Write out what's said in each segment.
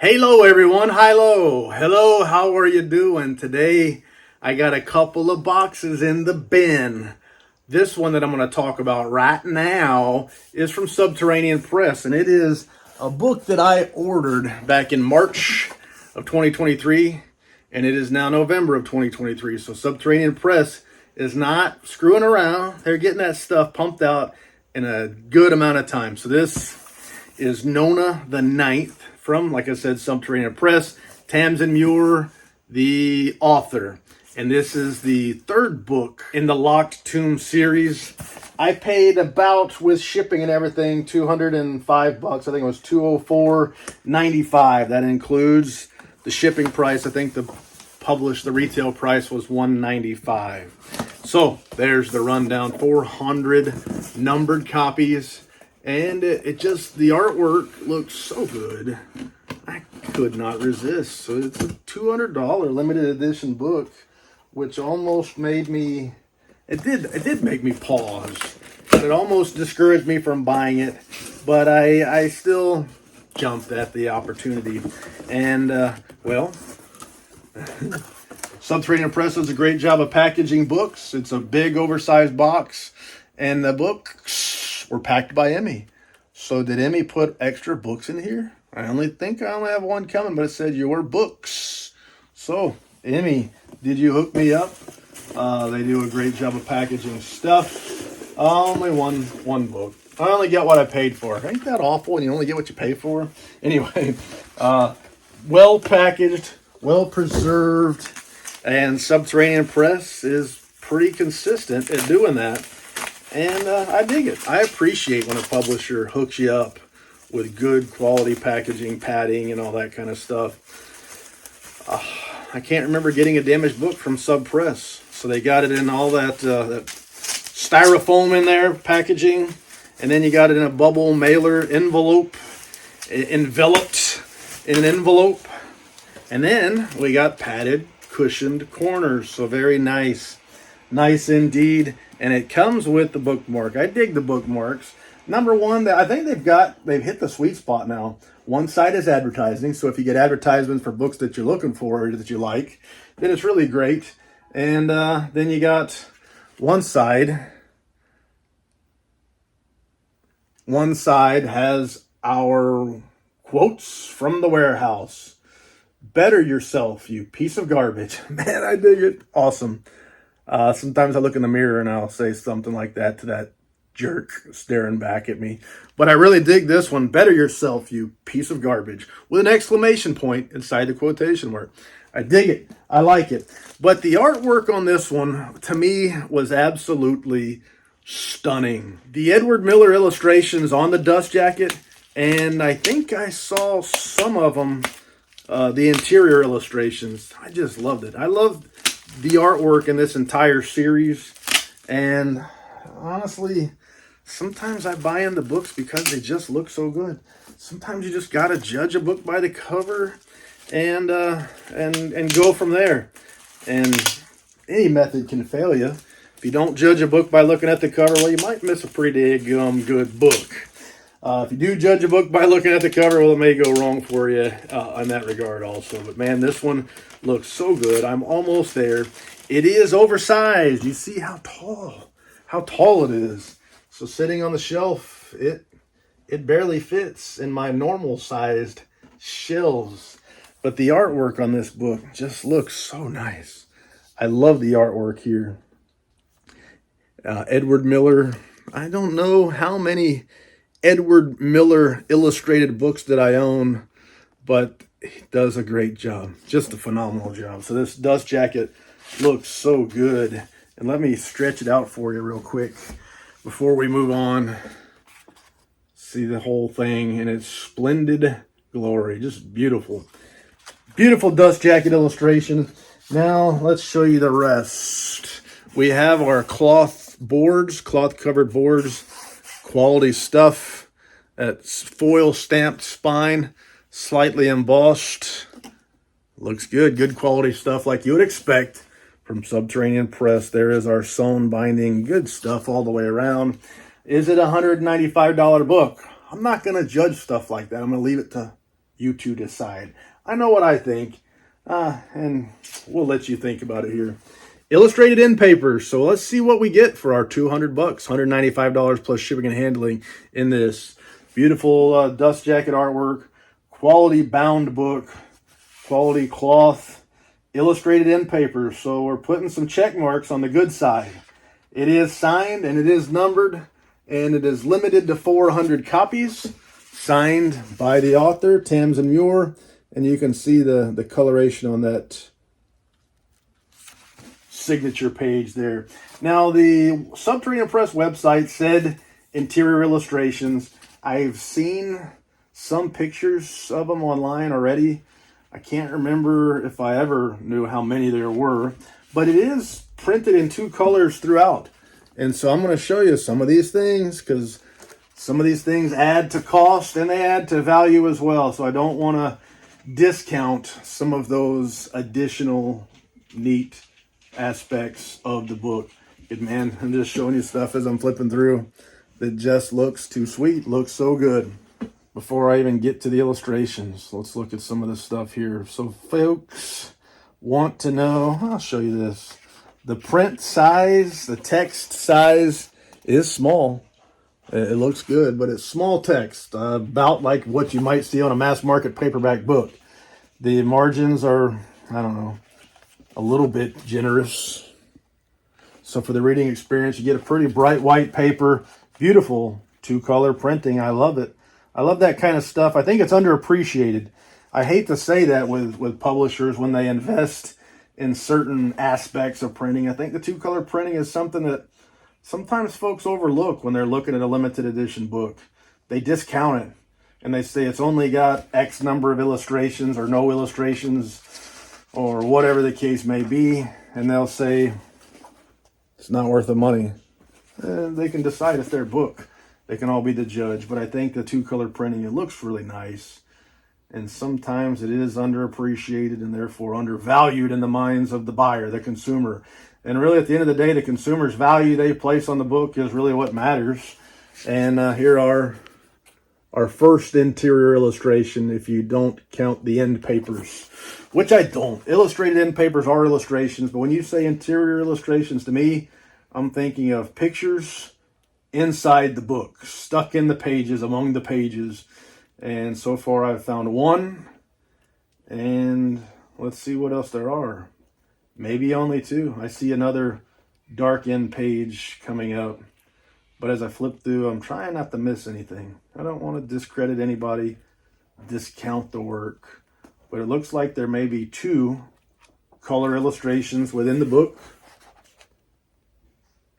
Hello everyone, hello, how are you doing? Today I got a couple of boxes in the bin. This one that I'm going to talk about right now is from Subterranean Press, and it is a book that I ordered back in March of 2023, and it is now November of 2023. So Subterranean Press is not screwing around. They're getting that stuff pumped out in a good amount of time. So this is Nona the Ninth from, like I said, Subterranean Press. Tamsyn Muir, the author. And this is the third book in the Locked Tomb series. I paid about, with shipping and everything, $205. I think it was $204.95. That includes the shipping price. I think the retail price was $195. So there's the rundown. 400 numbered copies. And it just, the artwork looks so good. I could not resist. So it's a $200 limited edition book, which almost made me, it did make me pause. It almost discouraged me from buying it, but I still jumped at the opportunity. And, well, Subterranean Press does a great job of packaging books. It's a big, oversized box, and the books were packed by Emmy. So did Emmy put extra books in here? I only have one coming, but it said your books. So Emmy, did you hook me up? They do a great job of packaging stuff. Only one book. I only get what I paid for. Ain't that awful? And you only get what you pay for. Anyway, well packaged, well preserved, and Subterranean Press is pretty consistent at doing that. And I dig it. I appreciate when a publisher hooks you up with good quality packaging, padding, and all that kind of stuff. I can't remember getting a damaged book from Sub Press. So they got it in all that styrofoam in there, packaging. And then you got it in a bubble mailer envelope, enveloped in an envelope. And then we got padded, cushioned corners. So very nice. Nice indeed. And it comes with the bookmark. I dig the bookmarks. Number one, I think they've hit the sweet spot now. One side is advertising. So if you get advertisements for books that you're looking for or that you like, then it's really great. And then you got one side. One side has our quotes from the warehouse. Better yourself, you piece of garbage. Man, I dig it. Awesome. Sometimes I look in the mirror and I'll say something like that to that jerk staring back at me. But I really dig this one. Better yourself, you piece of garbage. With an exclamation point inside the quotation mark. I dig it. I like it. But the artwork on this one, to me, was absolutely stunning. The Edward Miller illustrations on the dust jacket, and I think I saw some of them, the interior illustrations. I just loved it. I loved the artwork in this entire series, and honestly, sometimes I buy into books because they just look so good. Sometimes you just gotta judge a book by the cover and go from there. And any method can fail you. If you don't judge a book by looking at the cover, well, you might miss a pretty good book. If you do judge a book by looking at the cover, well, it may go wrong for you in that regard also. But man, this one looks so good. I'm almost there. It is oversized. You see how tall it is. So sitting on the shelf, it barely fits in my normal sized shelves. But the artwork on this book just looks so nice. I love the artwork here. Edward Miller. I don't know how many Edward Miller illustrated books that I own, but he does a great job. Just a phenomenal job. So this dust jacket looks so good. And let me stretch it out for you real quick before we move on. See the whole thing in its splendid glory. Just beautiful. Beautiful dust jacket illustration. Now let's show you the rest. We have our cloth covered boards. Quality stuff. That's foil stamped spine, slightly embossed. Looks good. Good quality stuff like you would expect from Subterranean Press. There is our sewn binding. Good stuff all the way around. Is it a $195 book? I'm not going to judge stuff like that. I'm going to leave it to You two decide. I know what I think, and we'll let you think about it here. Illustrated in papers. So let's see what we get for our $200, $195 plus shipping and handling in this beautiful dust jacket artwork, quality bound book, quality cloth, illustrated in papers. So we're putting some check marks on the good side. It is signed and it is numbered and it is limited to 400 copies. Signed by the author, Tamsyn Muir, and you can see the coloration on that signature page there. Now, the Subterranean Press website said interior illustrations. I've seen some pictures of them online already. I can't remember if I ever knew how many there were, but it is printed in 2 colors throughout. And so I'm going to show you some of these things because some of these things add to cost and they add to value as well. So I don't want to discount some of those additional neat aspects of the book. Man, I'm just showing you stuff as I'm flipping through that just looks too sweet, looks so good. Before I even get to the illustrations, let's look at some of this stuff here. So folks want to know, I'll show you this. The print size, the text size is small. It looks good, but it's small text, about like what you might see on a mass market paperback book. The margins are, I don't know, a little bit generous. So for the reading experience, you get a pretty bright white paper, beautiful 2-color printing. I love it. I love that kind of stuff. I think it's underappreciated. I hate to say that with publishers when they invest in certain aspects of printing. I think the 2-color printing is something that sometimes folks overlook when they're looking at a limited edition book. They discount it and they say it's only got X number of illustrations or no illustrations or whatever the case may be. And they'll say it's not worth the money. They can decide it's their book. They can all be the judge. But I think the 2-color printing, it looks really nice. And sometimes it is underappreciated and therefore undervalued in the minds of the buyer, the consumer. And really, at the end of the day, the consumer's value they place on the book is really what matters. And here are our first interior illustration, if you don't count the end papers, which I don't. Illustrated end papers are illustrations, but when you say interior illustrations, to me, I'm thinking of pictures inside the book, stuck in the pages, among the pages. And so far, I've found one. And let's see what else there are. Maybe only 2. I see another dark end page coming up. But as I flip through, I'm trying not to miss anything. I don't want to discredit anybody, discount the work. But it looks like there may be 2 color illustrations within the book.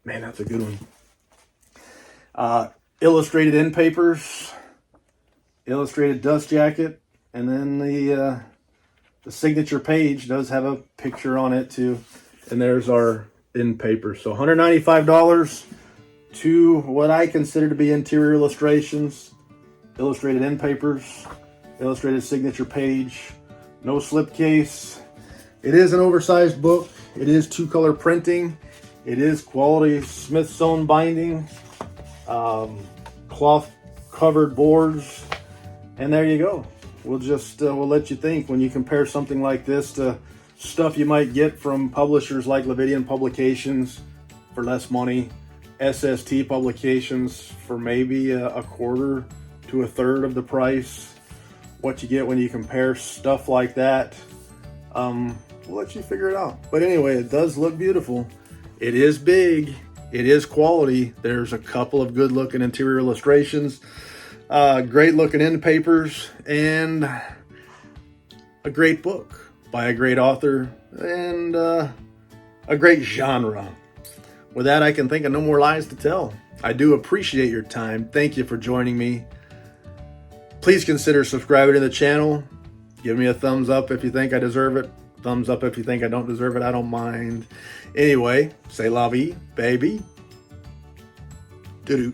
Man, that's a good one. Illustrated end papers, illustrated dust jacket, and then the signature page does have a picture on it too. And there's our end paper. So $195 to what I consider to be interior illustrations, illustrated end papers, illustrated signature page, no slipcase. It is an oversized book. It is 2-color printing. It is quality Smithsonian binding, cloth covered boards. And there you go. We'll let you think when you compare something like this to stuff you might get from publishers like Lividian Publications for less money, SST Publications for maybe a quarter to a third of the price. What you get when you compare stuff like that, we'll let you figure it out. But anyway, it does look beautiful. It is big. It is quality. There's a couple of good looking interior illustrations. Great looking end papers, and a great book by a great author and a great genre. With that, I can think of no more lies to tell. I do appreciate your time. Thank you for joining me. Please consider subscribing to the channel. Give me a thumbs up if you think I deserve it. Thumbs up if you think I don't deserve it. I don't mind. Anyway, say la vie, baby. Doo-doo.